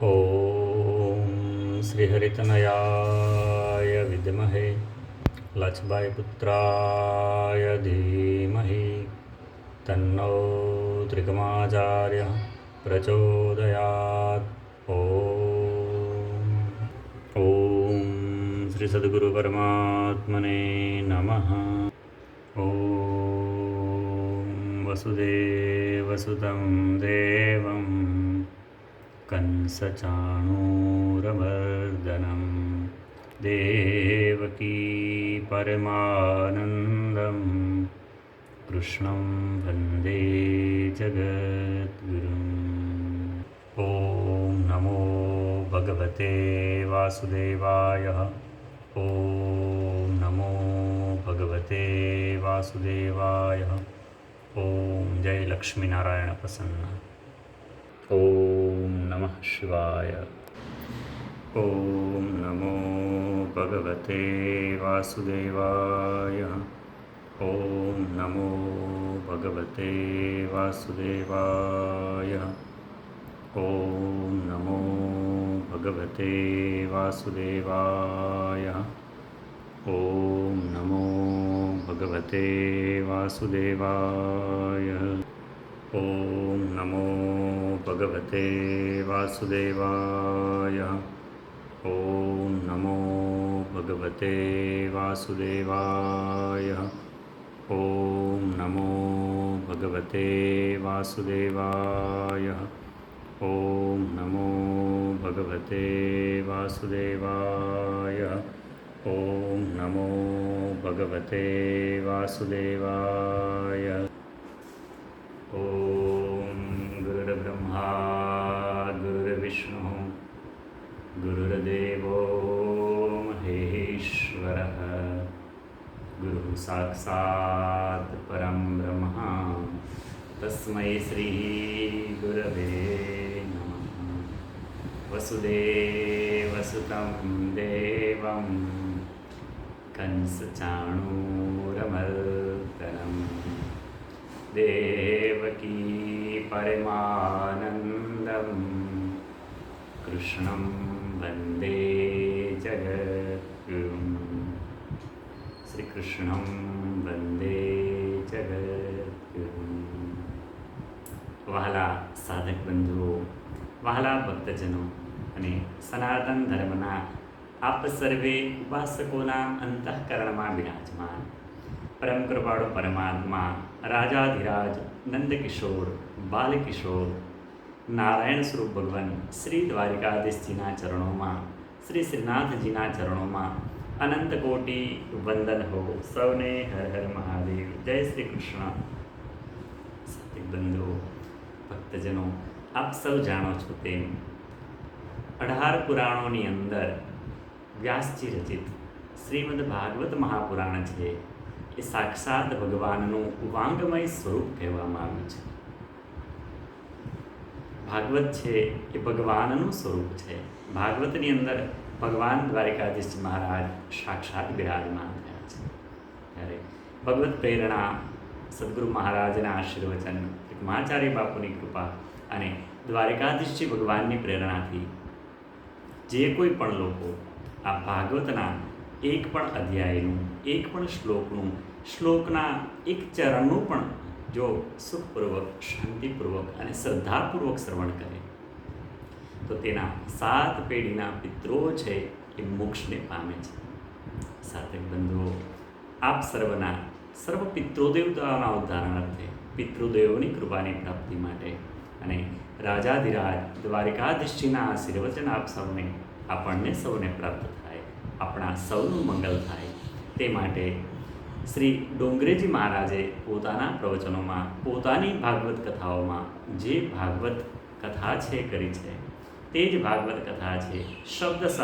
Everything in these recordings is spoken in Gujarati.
ઓમ શ્રી હરિતનયાય વિદ્મહે લક્ષ્મણ પુત્રાય ધીમહિ તન્નો ત્રિકમાચાર્ય પ્રચોદયાત. ઓમ ઓમ શ્રી સદગુરુ પરમાત્મને નમઃ. ઓમ વસુદેવસુતં દેવં કંસચાણૂરમર્દनं દેવકી પરમાનંદં કૃષ્ણં વંદે જગદ્ગુરું. ઓમ નમો ભગવતે વાસુદેવાય. ઓમ નમો ભગવતે વાસુદેવાય. ઓમ જય લક્ષ્મીનારાયણ પ્રસન્ન. ઓમ નમઃ શિવાય. ઓમ નમો ભગવતે વાસુદેવાય. ઓમ નમો ભગવતે વાસુદેવાય. ઓમ નમો ભગવતે વાસુદેવાય. ઓમ નમો ભગવતે વાસુદેવાય. ઓમ નમો ભગવતે વાસુદેવાય. ઓમ નમો ભગવતે વાસુદેવાય. ઓમ નમો ભગવતે વાસુદેવાય. ઓમ નમો ભગવતે વાસુદેવાય. ઓમ નમો ભગવતે વાસુદેવાય. ઓમ ગુરુર્બ્રહ્મા ગુરુર્વિષ્ણુ ગુરુર્દેવો મહેશ્વરઃ. ગુરુ સાક્ષાત પરમ બ્રહ્મ તસ્મૈ શ્રી ગુરવે નમઃ. વસુદેવસુતં દેવં કંસચાણૂરમર્દनं દેવકી પરમાનંદં કૃષ્ણં વંદે જગદ્ગુરું. શ્રી કૃષ્ણં વંદે જગદ્ગુરું. વહાલા સાધક બંધુઓ, વહાલા ભક્તજનો અને સનાતન ધર્મના આપ સર્વે ઉપાસકોના અંતઃકરણમાં બિરાજમાન પરમ કૃપાળુ પરમાત્મા રાજાધિરાજ નંદકિશોર બાલકિશોર નારાયણ સ્વરૂપ ભગવાન શ્રી દ્વારિકાધીશજીના ચરણોમાં, શ્રી શ્રીનાથજીના ચરણોમાં અનંત કોટી વંદન હો. સૌને હર હર મહાદેવ. જય શ્રી કૃષ્ણ. સાત્વિક બંધુઓ, ભક્તજનો, આપ સૌ જાણો છો તેમ 18 પુરાણોની અંદર વ્યાસજી રચિત શ્રીમદ ભાગવત મહાપુરાણ છે એ સાક્ષાત ભગવાનનું વાંગમય સ્વરૂપ કહેવામાં આવ્યું છે. ભાગવત છે એ ભગવાનનું સ્વરૂપ છે. ભાગવતની અંદર ભગવાન દ્વારિકાધીશ મહારાજ સાક્ષાત બિરાજમાન થયા છે. ત્યારે ભગવત પ્રેરણા, સદગુરુ મહારાજના આશીર્વચન, મહાચાર્ય બાપુની કૃપા અને દ્વારિકાધીશજી ભગવાનની પ્રેરણાથી જે કોઈ પણ લોકો આ ભાગવતના એક પણ અધ્યાયનું, એક પણ શ્લોકના એક ચરણનું પણ જો સુખપૂર્વક, શાંતિપૂર્વક અને શ્રદ્ધાપૂર્વક શ્રવણ કરે તો તેના 7 પેઢીના પિતૃઓ છે એ મોક્ષને પામે છે. સાધક બંધુઓ, આપ સર્વ પિતૃદેવતાઓના ઉદ્ધારણ અર્થે, પિતૃદેવોની કૃપાની પ્રાપ્તિ માટે અને રાજાધિરાજ દ્વારિકાધીશજીના આશીર્વચન આપણને સૌને પ્રાપ્ત થાય, આપણા સૌનું મંગલ થાય તે માટે શ્રી ડોંગરેજી મહારાજે પોતાના પ્રવચનોમાં, પોતાની ભાગવત કથાઓમાં જે ભાગવત કથા છે કરી છે તે જ ભાગવત કથા છે શબ્દશઃ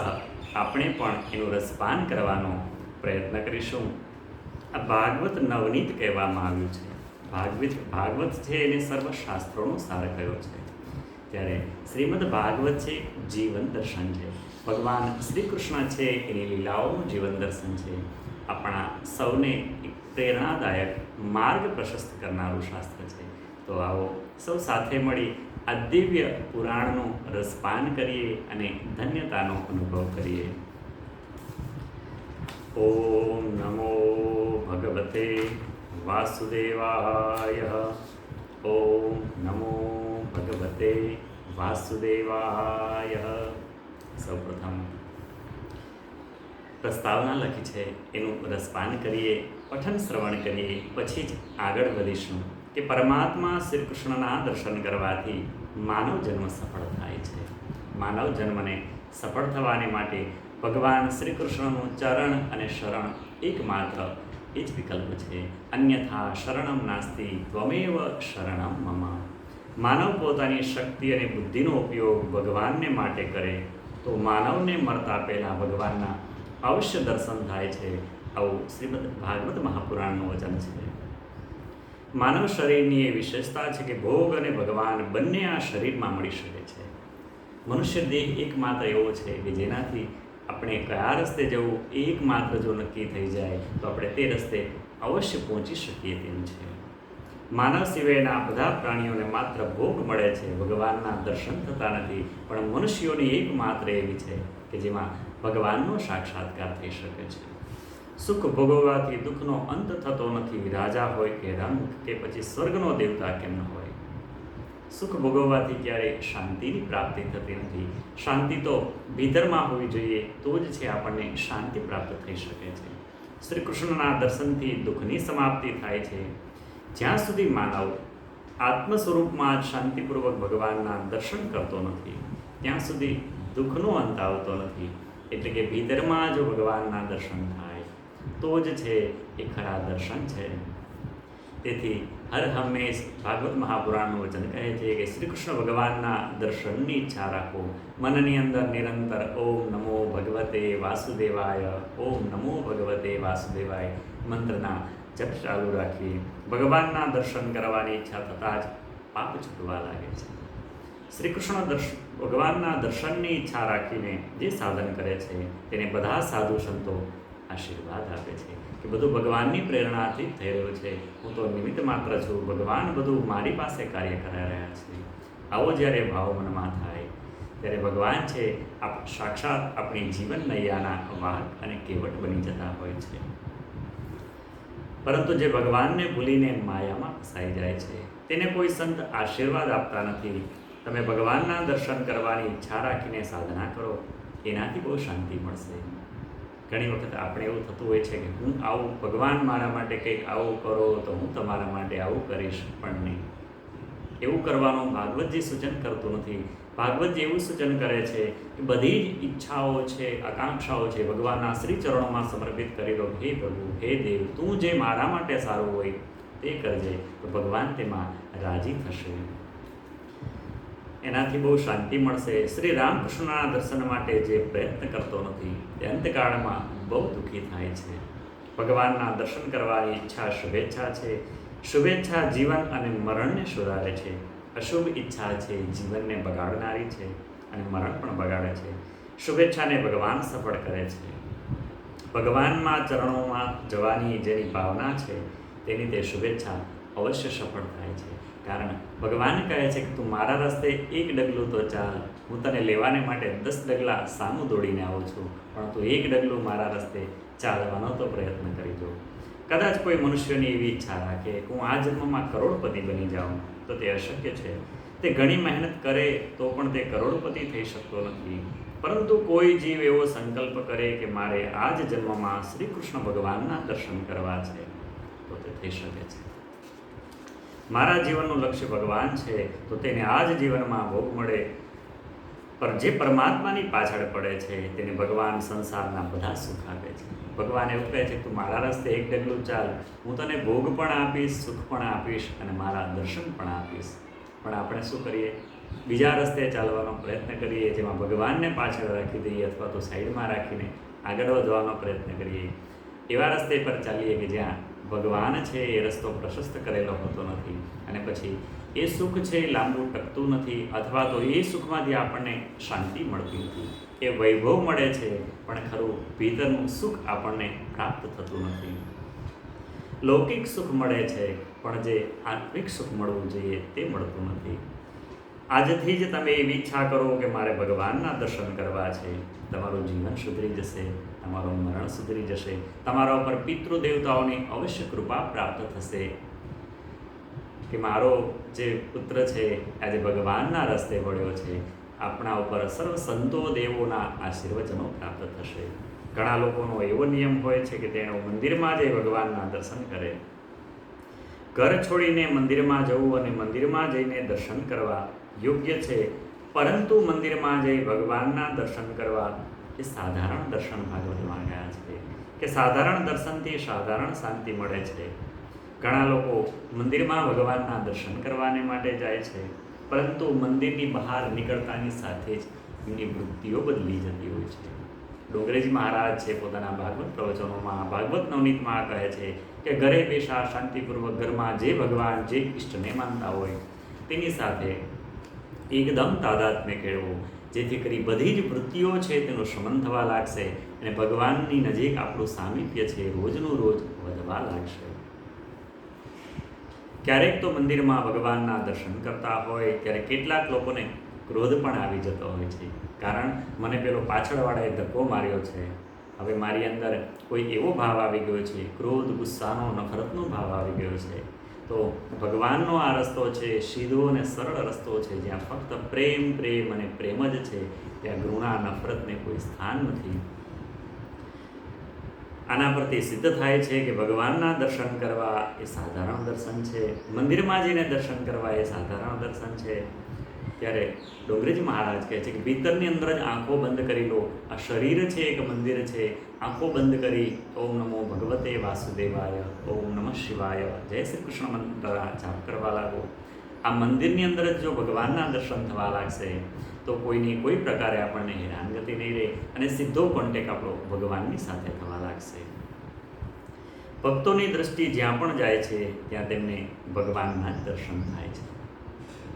આપણે પણ એનું રસપાન કરવાનો પ્રયત્ન કરીશું. આ ભાગવત નવનીત કહેવામાં આવ્યું છે. ભાગવત છે એને સર્વશાસ્ત્રોનો સાર કયો છે. ત્યારે શ્રીમદ ભાગવત છે જીવન દર્શન છે. ભગવાન શ્રી કૃષ્ણ છે એની લીલાઓનું જીવન દર્શન છે. આપણા સૌને એક પ્રેરણાદાયક માર્ગ પ્રશસ્ત કરનારું શાસ્ત્ર છે. તો આવો સૌ સાથે મળી આ દિવ્ય પુરાણનું રસપાન કરીએ અને ધન્યતાનો અનુભવ કરીએ. ઓમ નમો ભગવતે વાસુદેવાય. ઓમ નમો ભગવતે વાસુદેવાય. સૌપ્રથમ પ્રસ્તાવના લખી છે એનું રસપાન કરીએ, પઠન શ્રવણ કરીએ, પછી જ આગળ વધીશું કે પરમાત્મા શ્રી કૃષ્ણના દર્શન કરવાથી માનવ જન્મ સફળ થાય છે. માનવ જન્મને સફળ થવાને માટે ભગવાન શ્રી કૃષ્ણનું ચરણ અને શરણ એકમાત્ર એ જ વિકલ્પ છે. અન્યથા શરણમ નાસ્તિ ત્વમેવ શરણમ મમ. માનવ પોતાની શક્તિ અને બુદ્ધિનો ઉપયોગ ભગવાનને માટે કરે તો માનવને મરતા પહેલાં ભગવાનના અવશ્ય દર્શન થાય છે. આવું શ્રીમદ ભાગવત મહાપુરાણનું વચન છે. માનવ શરીરની એ વિશેષતા છે કે ભોગ અને ભગવાન બંને આ શરીરમાં મળી શકે છે. મનુષ્ય દેહ એકમાત્ર એવો છે કે જેનાથી આપણે કયા રસ્તે જવું એ એકમાત્ર જો નક્કી થઈ જાય તો આપણે તે રસ્તે અવશ્ય પહોંચી શકીએ તેમ છે. માનવ સિવાયના બધા પ્રાણીઓને માત્ર ભોગ મળે છે, ભગવાનના દર્શન થતા નથી. પણ મનુષ્યોની એકમાત્ર એવી છે કે જેમાં ભગવાનનો સાક્ષાત્કાર થઈ શકે છે. સુખ ભોગવવાથી દુઃખનો અંત થતો નથી. રાજા હોય કે રંગ કે પછી સ્વર્ગનો દેવતા કેમ ન હોય. સુખ ભોગવવાથી ક્યારેય શાંતિની પ્રાપ્તિ થતી નથી. શાંતિ તો ભીતરમાં હોવી જોઈએ, તો જ છે આપણને શાંતિ પ્રાપ્ત થઈ શકે છે. શ્રી કૃષ્ણના દર્શનથી દુઃખની સમાપ્તિ થાય છે. જ્યાં સુધી માનવ આત્મ સ્વરૂપમાં જ શાંતિપૂર્વક ભગવાનના દર્શન કરતો નથી ત્યાં સુધી દુઃખનો અંત આવતો નથી. એટલે કે ભીતરમાં જો ભગવાનના દર્શન થાય તો જ છે એ ખરા દર્શન છે. તેથી હર હંમેશ ભાગવત મહાપુરાણનું વચન કહે છે કે શ્રી કૃષ્ણ ભગવાનના દર્શનની ઈચ્છા રાખો. મનની અંદર નિરંતર ઓમ નમો ભગવતે વાસુદેવાય, ઓમ નમો ભગવતે વાસુદેવાય મંત્રના જપ ચાલુ રાખીએ. ભગવાનના દર્શન કરવાની ઈચ્છા થતાં જ પાપ છૂટવા લાગે છે. શ્રી કૃષ્ણ ભગવાનના દર્શનની ઈચ્છા રાખીને જે સાધન કરે છે તેને બધા સાધુ સંતો આશીર્વાદ આપે છે કે બધું ભગવાનની પ્રેરણાથી થઈ રહ્યું છે. હું તો નિમિત્ત માત્ર છું, ભગવાન બધું મારી પાસે કાર્ય કરાવી રહ્યા છે. આવો જ્યારે ભાવ મનમાં થાય ત્યારે ભગવાન છે સાક્ષાત આપણી જીવન નૈયાના વાહક અને કેવટ બની જતા હોય છે. પરંતુ જે ભગવાનને ભૂલીને માયામાં ફસાઈ જાય છે તેને કોઈ સંત આશીર્વાદ આપતા નથી. તમે ભગવાનના દર્શન કરવાની ઈચ્છા રાખીને સાધના કરો, એનાથી બહુ શાંતિ મળશે. ઘણી વખત આપણે એવું થતું હોય છે કે હું આવું, ભગવાન મારા માટે કંઈક આવું કરો તો હું તમારા માટે આવું કરીશ, પણ નહીં. એવું કરવાનું ભાગવતજી સૂચન કરતું નથી. ભાગવતજી એવું સૂચન કરે છે કે બધી જ ઈચ્છાઓ છે, આકાંક્ષાઓ છે ભગવાનના શ્રી ચરણોમાં સમર્પિત કરી દો. હે પ્રભુ, હે દેવ, તું જે મારા માટે સારું હોય તે કરજે, તો ભગવાન તેમાં રાજી થશે. એનાથી બહુ શાંતિ મળશે. શ્રી રામકૃષ્ણના દર્શન માટે જે પ્રયત્ન કરતો નથી તે અંતકાળમાં બહુ દુઃખી થાય છે. ભગવાનના દર્શન કરવાની ઈચ્છા શુભેચ્છા છે. શુભેચ્છા જીવન અને મરણને સુધારે છે. અશુભ ઈચ્છા છે જીવનને બગાડનારી છે અને મરણ પણ બગાડે છે. શુભેચ્છાને ભગવાન સફળ કરે છે. ભગવાનમાં ચરણોમાં જવાની જેની ભાવના છે તેની તે શુભેચ્છા અવશ્ય સફળ થાય છે. કારણ ભગવાન કહે છે કે તું મારા રસ્તે એક ડગલું તો ચાલ, હું તને લેવાને માટે 10 ડગલા સામું દોડીને આવું છું, પણ તું એક ડગલું મારા રસ્તે ચાલવાનો તો પ્રયત્ન કરી જો. કદાચ કોઈ મનુષ્યની એવી ઈચ્છા રાખે કે હું આ જન્મમાં કરોડપતિ બની જાઉં, તો તે અશક્ય છે. તે ઘણી મહેનત કરે તો પણ તે કરોડપતિ થઈ શકતો નથી. પરંતુ કોઈ જીવ એવો સંકલ્પ કરે કે મારે આ જ જન્મમાં શ્રી કૃષ્ણ ભગવાનના દર્શન કરવા છે, તો તે થઈ શકે છે. મારા જીવનનું લક્ષ્ય ભગવાન છે તો તેને આ જ જીવનમાં ભોગ મળે. પર જે પરમાત્માની પાછળ પડે છે તેને ભગવાન સંસારના બધા સુખ આપે છે. ભગવાન એવું કહે છે તું મારા રસ્તે એક ડગલું ચાલ, હું તને ભોગ પણ આપીશ, સુખ પણ આપીશ અને મારા દર્શન પણ આપીશ. પણ આપણે શું કરીએ? બીજા રસ્તે ચાલવાનો પ્રયત્ન કરીએ, જેમાં ભગવાનને પાછળ રાખી દઈએ અથવા તો સાઈડમાં રાખીને આગળ વધવાનો પ્રયત્ન કરીએ. એવા રસ્તે પર ચાલીએ કે જ્યાં ભગવાન છે એ રસ્તો પ્રશસ્ત કરેલો હોતો નથી અને પછી એ સુખ છે એ લાંબુ ટકતું નથી, અથવા તો એ સુખમાંથી આપણને શાંતિ મળતી નથી. એ વૈભવ મળે છે પણ ખરું ભીતરનું સુખ આપણને પ્રાપ્ત થતું નથી. લૌકિક સુખ મળે છે પણ જે આત્મિક સુખ મળવું જોઈએ તે મળતું નથી. આજથી જ તમે એવી ઈચ્છા કરો કે મારે ભગવાનના દર્શન કરવા છે. તમારું જીવન સુધરી જશે, તમારું મરણ સુધરી જશે, તમારા ઉપર પિતૃદેવતાઓની અવશ્ય કૃપા પ્રાપ્ત થશે કે મારો જે પુત્ર છે આજે ભગવાનના રસ્તે વળ્યો છે. આપણા ઉપર સર્વ સંતો દેવોના આશીર્વચનો પ્રાપ્ત થશે. ઘણા લોકોનો એવો નિયમ હોય છે કે તેઓ મંદિરમાં જઈ ભગવાનના દર્શન કરે. ઘર છોડીને મંદિરમાં જવું અને મંદિરમાં જઈને દર્શન કરવા યોગ્ય છે, પરંતુ મંદિરમાં જઈ ભગવાનના દર્શન કરવા એ સાધારણ દર્શન ભાગવતમાં ગયા છે કે સાધારણ દર્શનથી સાધારણ શાંતિ મળે છે. ઘણા લોકો મંદિરમાં ભગવાનના દર્શન કરવાને માટે જાય છે, પરંતુ મંદિરની બહાર નીકળતાની સાથે જ એમની વૃત્તિઓ બદલી જતી હોય છે. ડોંગરેજી મહારાજ છે પોતાના ભાગવત પ્રવચનોમાં ભાગવત નવનીતમાં કહે છે કે ઘરે બેસા શાંતિપૂર્વક ઘરમાં જે ભગવાન જે ઇષ્ટને માનતા હોય તેની સાથે એકદમ તાદાત્મ્ય કેળવો, જેથી કરી બધી જ વૃત્તિઓ છે તેનું શમન થવા લાગશે અને ભગવાનની નજીક આપણું સામીપ્ય છે રોજનું રોજ વધવા લાગશે. ક્યારેક તો મંદિરમાં ભગવાનના દર્શન કરતા હોય ત્યારે કેટલાક લોકોને ક્રોધ પણ આવી જતો હોય છે, કારણ મને પેલો પાછળવાળાએ ધક્કો માર્યો છે, હવે મારી અંદર કોઈ એવો ભાવ આવી ગયો છે, ક્રોધ, ગુસ્સાનો, નફરતનો ભાવ આવી ગયો છે. તો ભગવાનનો આ રસ્તો છે સીધો અને સરળ રસ્તો છે, જ્યાં ફક્ત પ્રેમ પ્રેમ અને પ્રેમ જ છે, ત્યાં ઘૃણા નફરતને કોઈ સ્થાન નથી. આના પરથી સિદ્ધ થાય છે કે ભગવાનના દર્શન કરવા એ સાધારણ દર્શન છે, મંદિરમાં જઈને દર્શન કરવા એ સાધારણ દર્શન છે. ત્યારે ડોંગરેજી મહારાજ કહે છે કે ભીતરની અંદર જ આંખો બંધ કરી લો. આ શરીર છે એક મંદિર છે. આંખો બંધ કરી ઓમ નમો ભગવતે વાસુદેવાય, ઓમ નમઃ શિવાય, જય શ્રી કૃષ્ણ મંત્ર જાપ કરવા લાગો. આ મંદિરની અંદર જ જો ભગવાનના દર્શન થવા લાગશે તો કોઈની કોઈ પ્રકારે આપણને હેરાનગતિ નહીં રહે અને સીધો કોન્ટેક આપણો ભગવાનની સાથે થવા લાગશે. ભક્તોની દ્રષ્ટિ જ્યાં પણ જાય છે ત્યાં તેમને ભગવાનના જ દર્શન થાય છે.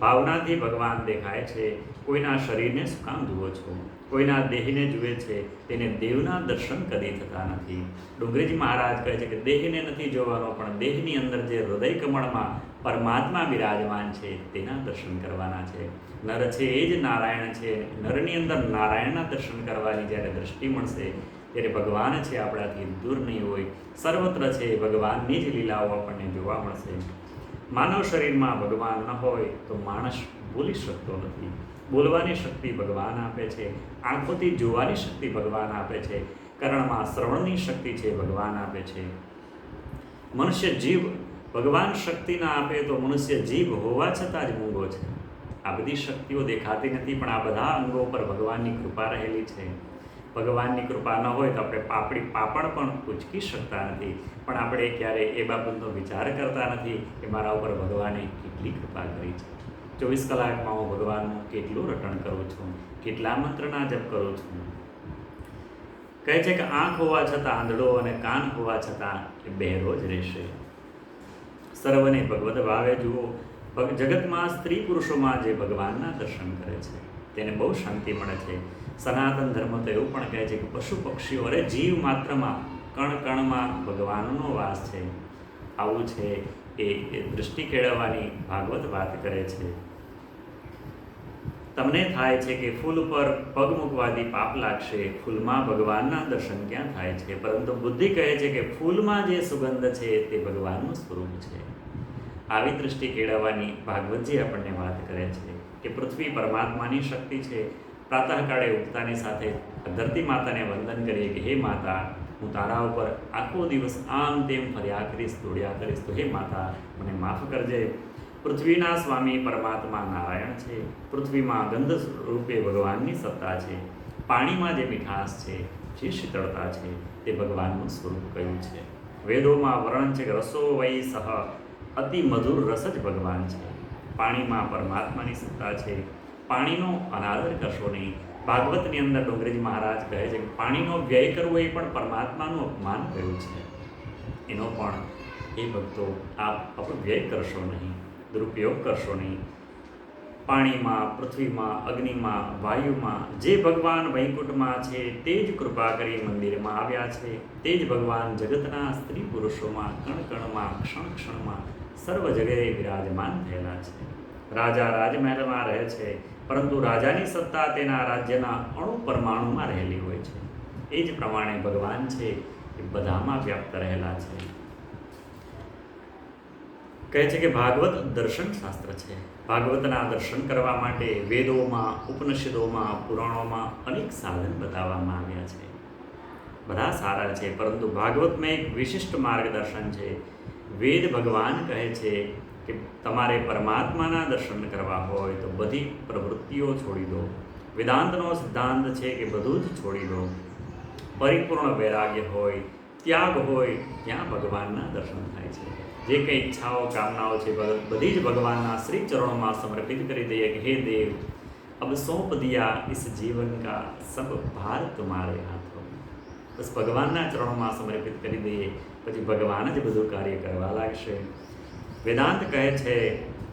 ભાવનાથી ભગવાન દેખાય છે. કોઈના શરીરને શું કામ જુઓ છો? કોઈના દેહને જુએ છે તેને દેવના દર્શન કદી થતા નથી. ડોંગરેજી મહારાજ કહે છે કે દેહને નથી જોવાનો, પણ દેહની અંદર જે હૃદય કમળમાં પરમાત્મા બિરાજમાન છે તેના દર્શન કરવાના છે. નર છે એ જ નારાયણ છે. નરની અંદર નારાયણના દર્શન કરવાની જ્યારે દ્રષ્ટિ મળશે ત્યારે ભગવાન છે આપણાથી દૂર નહીં હોય. સર્વત્ર છે ભગવાનની જ લીલાઓ આપણને જોવા મળશે. માનવ શરીરમાં ભગવાન ન હોય તો માણસ બોલી શકતો નથી. બોલવાની શક્તિ ભગવાન આપે છે, આંખોથી જોવાની શક્તિ ભગવાન આપે છે, કર્ણમાં શ્રવણની શક્તિ છે ભગવાન આપે છે. મનુષ્ય જીવ ભગવાન શક્તિ ના આપે તો મનુષ્ય જીવ હોવા છતાં જ મૂંગો છે. આ બધી શક્તિઓ દેખાતી નથી, પણ આ બધા અંગો પર ભગવાનની કૃપા રહેલી છે. ભગવાનની કૃપા ન હોય તો આપણે આપણી પાપણ પણ ઉચકી શકતા નથી, પણ આપણે ક્યારેય એ બાબતનો વિચાર કરતા નથી કે મારા ઉપર ભગવાને કેટલી કૃપા કરી છે. 24 કલાકમાં હું ભગવાનનું કેટલું રટણ કરું છું, કેટલા મંત્રના જપ કરું છું. કહે છે કે આંખ હોવા છતાં આંધળો અને કાન હોવા છતાં એ બહેરો જ રહેશે. સર્વને ભગવત ભાવે જુઓ. જગતમાં સ્ત્રી પુરુષોમાં જે ભગવાનના દર્શન કરે છે તેને બહુ શાંતિ મળે છે. સનાતન ધર્મ તો એવું પણ કહે છે કે પશુ પક્ષીઓ અરે જીવ માત્રમાં કણ કણમાં ભગવાનનો વાસ છે. આવું છે એ દૃષ્ટિ કેળવવાની ભાગવત વાત કરે છે. તમને થાય છે કે ફૂલ પર પગ મૂકવાથી પાપ લાગશે, ફૂલમાં ભગવાનના દર્શન ક્યાં થાય છે? પરંતુ બુદ્ધિ કહે છે કે ફૂલમાં જે સુગંધ છે તે ભગવાનનું સ્વરૂપ છે. આવી દૃષ્ટિ કેળવવાની ભાગવતજી આપણને વાત કરે છે કે પૃથ્વી પરમાત્માની શક્તિ છે. પ્રાતઃકાળે ઉગતાની સાથે ધરતી માતાને વંદન કરીએ કે હે માતા, હું તારા ઉપર આખો દિવસ આમ તેમ ફર્યા કરીશ, દોડ્યા કરીશ, તો હે માતા મને માફ કરજે. પૃથ્વીના સ્વામી પરમાત્મા નારાયણ છે. પૃથ્વીમાં ગંધ રૂપે ભગવાનની સત્તા છે. પાણીમાં જે મીઠાશ છે, જે શીતળતા છે તે ભગવાનનું સ્વરૂપ કહ્યું છે. વેદોમાં વર્ણન છે કે રસો વૈ સહ, અતિ મધુર રસ જ ભગવાન છે. પાણીમાં પરમાત્માની સત્તા છે. પાણીનો અનાદર કરશો નહીં. ભાગવતની અંદર ડોંગરેજી મહારાજ કહે છે કે પાણીનો વ્યય કરવો એ પણ પરમાત્માનું અપમાન કર્યું છે. એનો પણ એ ભક્તો આપ અપવ્યય કરશો નહીં, દુરુપયોગ કરશો નહીં. પાણીમાં, પૃથ્વીમાં, અગ્નિમાં, વાયુમાં જે ભગવાન વૈકુંઠમાં છે તે જ કૃપા કરી મંદિરમાં આવ્યા છે. તે જ ભગવાન જગતના સ્ત્રી પુરુષોમાં, કણ કણમાં, ક્ષણ ક્ષણમાં સર્વ જગ્યાએ વિરાજમાન થયેલા છે. રાજા રાજમહેલમાં રહે છે, પરંતુ રાજાની સત્તા તેના રાજ્યના અણુ પરમાણુમાં રહેલી હોય છે. એ જ પ્રમાણે ભગવાન છે એ બધામાં વ્યાપ્ત રહેલા છે. કહે છે કે ભાગવત દર્શન શાસ્ત્ર છે. ભાગવતના દર્શન કરવા માટે વેદોમાં, ઉપનિષદોમાં, પુરાણોમાં અનેક સાધન બતાવવામાં આવ્યા છે. બધા સારા છે, પરંતુ ભાગવતમાં એક વિશિષ્ટ માર્ગદર્શન છે. વેદ ભગવાન કહે છે કે તમારે પરમાત્માના દર્શન કરવા હોય તો બધી પ્રવૃત્તિઓ છોડી દો. વેદાંતનો સિદ્ધાંત છે કે બધું જ છોડી દો. પરિપૂર્ણ વૈરાગ્ય હોય, ત્યાગ હોય, ત્યાં ભગવાનના દર્શન થાય છે. જે કંઈ ઈચ્છાઓ, કામનાઓ છે બધી જ ભગવાનના શ્રી ચરણોમાં સમર્પિત કરી દઈએ કે હે દેવ, અબ સौंप दिया इस जीवन का सब भार तुम्हारे हाथों. બસ ભગવાનના ચરણોમાં સમર્પિત કરી દઈએ, પછી ભગવાન જ બધું કાર્ય કરવા લાગશે. વેદાંત કહે છે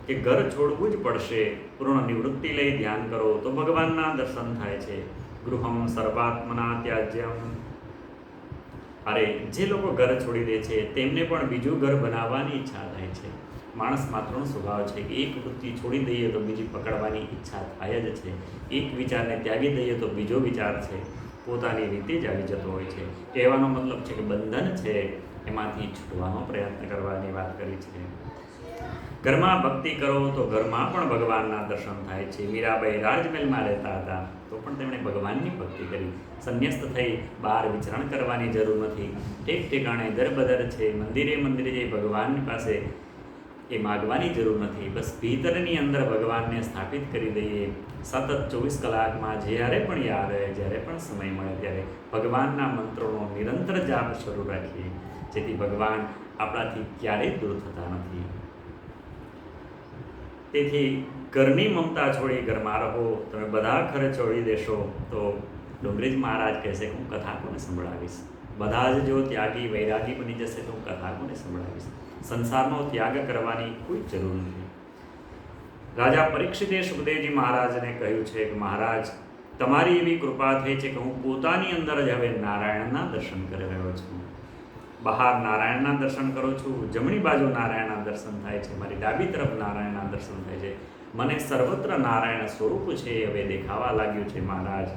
કે ઘર છોડવું જ પડશે, પૂર્ણ નિવૃત્તિ લઈ ધ્યાન કરો તો ભગવાનના દર્શન થાય છે. ગૃહમ સર્વાત્મના ત્યાજ્યમ. અરે જે લોકો ઘર છોડી દે છે તેમને પણ બીજું ઘર બનાવવાની ઈચ્છા થાય છે. માણસ માત્રનો સ્વભાવ છે કે એક વૃત્તિ છોડી દઈએ તો બીજી પકડવાની ઈચ્છા થાય જ છે. એક વિચારને ત્યાગી દઈએ તો બીજો વિચાર છે પોતાની રીતે જ આવી જતો હોય છે. કહેવાનો મતલબ છે કે બંધન છે એમાંથી છૂટવાનો પ્રયત્ન કરવાની વાત કરી છે. ઘરમાં ભક્તિ કરો તો ઘરમાં પણ ભગવાનના દર્શન થાય છે. મીરાબાઈ રાજમહેલમાં રહેતા હતા તો પણ તેમણે ભગવાનની ભક્તિ કરી. સંન્યસ્ત થઈ બહાર વિચરણ કરવાની જરૂર નથી. ઠેક ઠેકાણે દરબદર છે, મંદિરે મંદિરે જઈ ભગવાનની પાસે એ માગવાની જરૂર નથી. બસ ભીતરની અંદર ભગવાનને સ્થાપિત કરી દઈએ. સતત 24 કલાકમાં જ્યારે પણ યાદ આવે, જ્યારે પણ સમય મળે ત્યારે ભગવાનના મંત્રોનો નિરંતર જાપ શરૂ રાખીએ, જેથી ભગવાન આપણાથી ક્યારેય દૂર થતા નથી. તેથી ઘરની મમતા છોડી ઘરમાં રહો. તમે બધા ઘર છોડી દેશો તો ડુંગરીજ મહારાજ કહેશે કે હું કથા કોને સંભળાવીશ. બધા જ જો ત્યાગી વૈરાગી બની જશે તો હું કથા કોને સંભળાવીશ. સંસારનો ત્યાગ કરવાની કોઈ જરૂર નથી. રાજા પરીક્ષિતે સુખદેવજી મહારાજને કહ્યું છે કે મહારાજ, તમારી એવી કૃપા થઈ છે કે હું પોતાની અંદર જ હવે નારાયણના દર્શન કરી રહ્યો છું. બહાર નારાયણના દર્શન કરું છું, જમણી બાજુ નારાયણના દર્શન થાય છે, મારી ડાબી તરફ નારાયણના દર્શન થાય છે. મને સર્વત્ર નારાયણ સ્વરૂપ છે હવે દેખાવા લાગ્યું છે મહારાજ.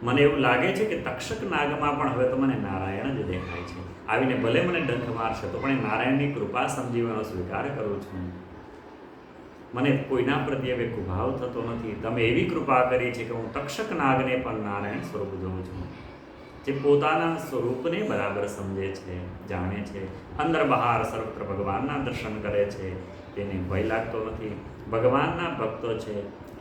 મને એવું લાગે છે કે તક્ષક નાગમાં પણ હવે તો મને નારાયણ જ દેખાય છે. આવીને ભલે મને ડંખ મારશે તો પણ નારાયણની કૃપા સમજીવાનો સ્વીકાર કરું છું. મને કોઈના પ્રત્યે હવે કુભાવ થતો નથી. તમે એવી કૃપા કરી છે કે હું તક્ષક નાગને પણ નારાયણ સ્વરૂપ જોઉં છું. જે પોતાના સ્વરૂપને બરાબર સમજે છે, જાણે છે, અંદર બહાર સર્વત્ર ભગવાનના દર્શન કરે છે, તેને ભય લાગતો નથી. ભગવાનના ભક્તો છે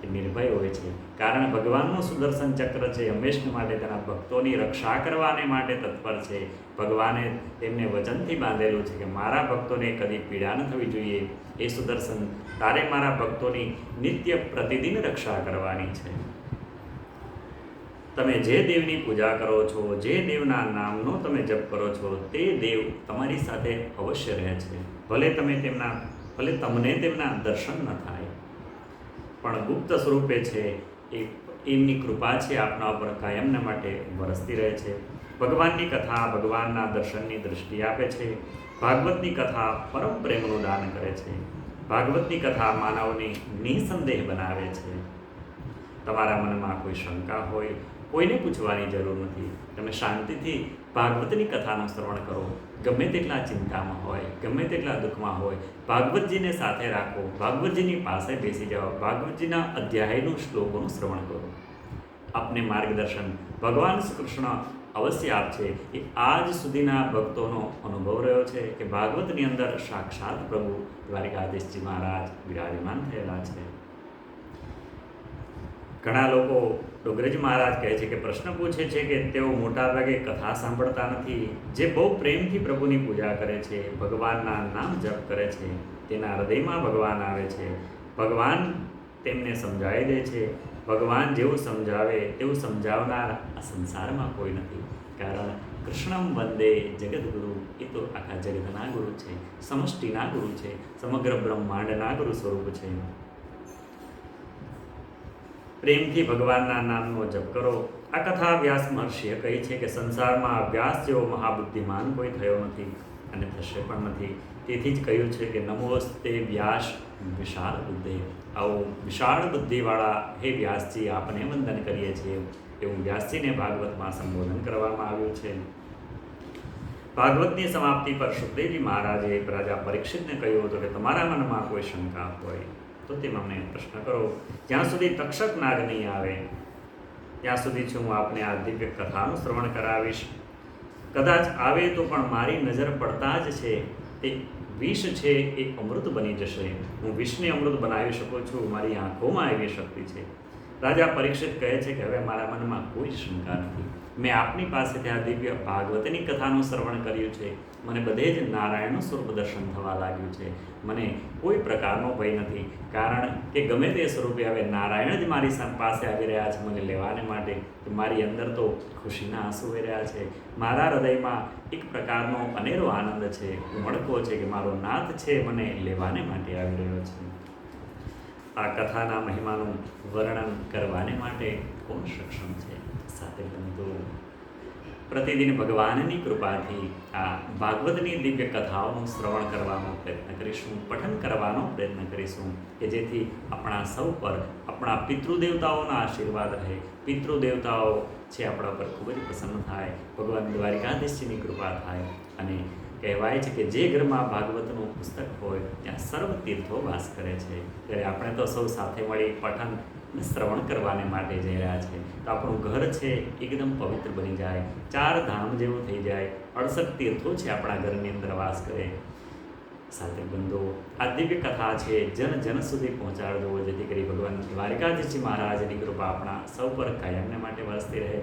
એ નિર્ભય હોય છે, કારણ ભગવાનનું સુદર્શન ચક્ર છે હંમેશા માટે તેના ભક્તોની રક્ષા કરવાને માટે તત્પર છે. ભગવાને તેમને વચનથી બાંધેલું છે કે મારા ભક્તોને કદી પીડા ન થવી જોઈએ. એ સુદર્શન તારે મારા ભક્તોની નિત્ય પ્રતિદિન રક્ષા કરવાની છે. તમે જે દેવની પૂજા કરો છો, જે દેવના નામનો તમે જપ કરો છો, તે દેવ તમારી સાથે અવશ્ય રહે છે. ભલે તમને તેમના દર્શન ન થાય, પણ ગુપ્ત સ્વરૂપે છે એ એમની કૃપા છે આપના ઉપર કાયમના માટે વરસતી રહે છે. ભગવાનની કથા ભગવાનના દર્શનની દૃષ્ટિ આપે છે. ભાગવતની કથા પરમ પ્રેમનું દાન કરે છે. ભાગવતની કથા માનવને નિસંદેહ બનાવે છે. તમારા મનમાં કોઈ શંકા હોય, કોઈને પૂછવાની જરૂર નથી. તમે શાંતિથી ભાગવતની કથાનું શ્રવણ કરો. ગમે તેટલા ચિંતામાં હોય, ગમે તેટલા દુઃખમાં હોય, ભાગવતજીને સાથે રાખો. ભાગવતજીની પાસે બેસી જાઓ. ભાગવતજીના અધ્યાયનું શ્લોકોનું શ્રવણ કરો. આપને માર્ગદર્શન ભગવાન શ્રી કૃષ્ણ અવશ્ય આપશે. એ આજ સુધીના ભક્તોનો અનુભવ રહ્યો છે કે ભાગવતની અંદર સાક્ષાત પ્રભુ દ્વારિકાધીશજી મહારાજ વિરાજમાન થયેલા છે. ઘણા લોકો ડુંગરેજ મહારાજ કહે છે કે પ્રશ્ન પૂછે છે કે તેઓ મોટાભાગે કથા સાંભળતા નથી. જે બહુ પ્રેમથી પ્રભુની પૂજા કરે છે, ભગવાનના નામ જપ કરે છે, તેના હૃદયમાં ભગવાન આવે છે. ભગવાન તેમને સમજાવી દે છે. ભગવાન જેવું સમજાવે તેવું સમજાવનાર આ સંસારમાં કોઈ નથી. કારણ કૃષ્ણમ વંદે જગદગુરુ, એ તો આખા જગતના ગુરુ છે, સમષ્ટિના ગુરુ છે, સમગ્ર બ્રહ્માંડના ગુરુ સ્વરૂપ છે. પ્રેમથી ભગવાનના નામનો જપ કરો. આ કથા વ્યાસ મહર્ષિએ કહી છે કે સંસારમાં વ્યાસ જેવો મહાબુદ્ધિમાન કોઈ થયો નથી અને થશે પણ નથી. તેથી જ કહ્યું છે કે નમોસ્તે વ્યાસ વિશાળ બુદ્ધિ. આવું વિશાળ બુદ્ધિવાળા હે વ્યાસજી, આપને વંદન કરીએ છીએ, એવું વ્યાસજીને ભાગવતમાં સંબોધન કરવામાં આવ્યું છે. ભાગવતની સમાપ્તિ પર સુખદેવજી મહારાજે રાજા પરીક્ષિતને કહ્યું હતું કે તમારા મનમાં કોઈ શંકા હોય તો તે મને પ્રશ્ન કરો. જ્યાં સુધી તક્ષક નાગ નહીં આવે ત્યાં સુધી હું આપને આ દિવ્ય કથાનું શ્રવણ કરાવીશ. કદાચ આવે તો પણ મારી નજર પડતા જ છે તે વિષ છે એ અમૃત બની જશે. હું વિષને અમૃત બનાવી શકું છું, મારી આંખોમાં એવી શક્તિ છે. રાજા પરીક્ષિત કહે છે કે હવે મારા મનમાં કોઈ શંકા નથી. મેં આપની પાસેથી આ દિવ્ય ભાગવતની કથાનું શ્રવણ કર્યું છે. મને બધે જ નારાયણનું સ્વરૂપ દર્શન થવા લાગ્યું છે. મને કોઈ પ્રકારનો ભય નથી, કારણ કે ગમે તે સ્વરૂપે હવે નારાયણ જ મારી પાસે આવી રહ્યા છે મને લેવાને માટે. મારી અંદર તો ખુશીના આંસુ વહી રહ્યા છે. મારા હૃદયમાં એક પ્રકારનો અનેરો આનંદ છે, ઉમળકો છે કે મારો નાથ છે મને લેવાને માટે આવી રહ્યો છે. આ કથાના મહિમાનું વર્ણન કરવાને માટે કોણ સક્ષમ છે? સાથે બંધુ, પ્રતિદિન ભગવાનની કૃપાથી આ ભાગવતની દિવ્ય કથાઓનું શ્રવણ કરવાનો પ્રયત્ન કરીશું, પઠન કરવાનો પ્રયત્ન કરીશું કે જેથી આપણા સૌ પર આપણા પિતૃદેવતાઓના આશીર્વાદ રહે. પિતૃદેવતાઓ છે આપણા પર ખૂબ જ પ્રસન્ન થાય, ભગવાન દ્વારિકાધીશજીની કૃપા થાય. અને કહેવાય છે કે જે ઘરમાં ભાગવતનું પુસ્તક હોય ત્યાં સર્વ તીર્થો વાસ કરે છે. ત્યારે આપણે તો સૌ સાથે મળી પઠન અને શ્રવણ કરવાને માટે જઈ રહ્યા છે. તો આપણું ઘર છે એકદમ પવિત્ર બની જાય, 4 ધામ જેવું થઈ જાય, 68 તીર્થો છે આપણા ઘરની અંદર વાસ કરે. સાથે બંધો, આ દિવ્ય કથા છે જન જન સુધી પહોંચાડજો, જેથી કરી ભગવાન દ્વારિકાધીશજી મહારાજની કૃપા આપણા સૌ પર કાયમને માટે વરસતી રહે.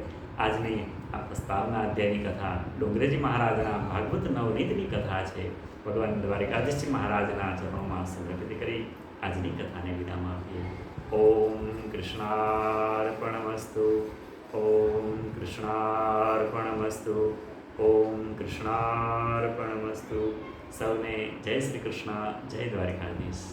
આજની આ પ્રસ્તાવના અધ્યાયની કથા ડુંગરેજી મહારાજના ભાગવત નવનીતની કથા છે. ભગવાન દ્વારિકાધીશજી મહારાજના ચરણોમાં સમર્પિત કરી આજની કથાને વિરામ આપીએ. ઓમ કૃષ્ણાર્પણમસ્તુ. ઓમ કૃષ્ણાર્પણમસ્તુ. ઓમ કૃષ્ણાર્પણમસ્તુ. સૌને જય શ્રી કૃષ્ણ, જય દ્વારિકાધીશ.